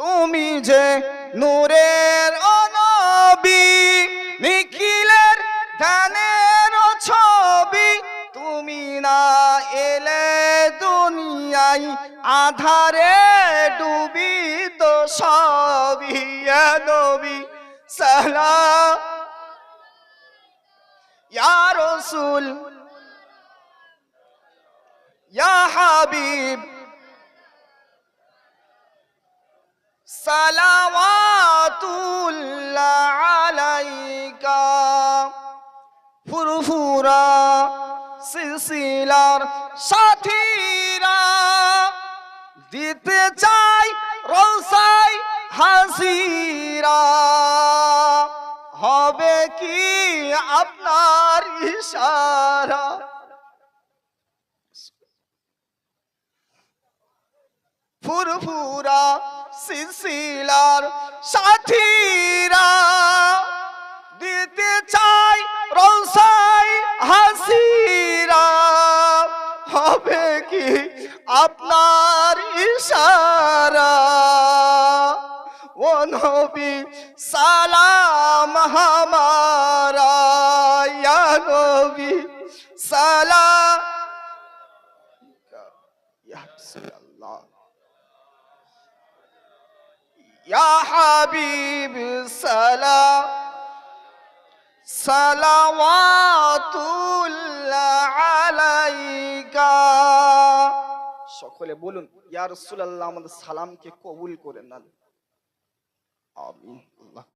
তুমি যে নূরের নবী, নিখিলের ধ্যানের ছবি, তুমি না এলে দুনিয়ায় আধারে ডুবি তো সবই। ইয়া নবী সালাম, ইয়া রাসূল, ইয়া হাবিব, সালাওয়াতুল্লাহ আলাইকা। ফুরফুরা সিলসিলার সাথীরা দিতে চাই রওসাই হাসিরা, হবে কি আপনার ইশারা? ফুরফুরা সিলসিলার সাথীরা দিতে চাই রওসাই হাসিরা, হবে কি আপনার ইশারা? ও নবী সালাম হামারা, ইয়া নবী সালাম, ইয়া রাসূলুল্লাহ, ইয়া হাবিব সালাম, সালাওয়াতুল্লাহ আলাইকা। সকলে বলুন, ইয়া রাসূলুল্লাহ আমাদের সালামকে কবুল করে নেন। আমিন।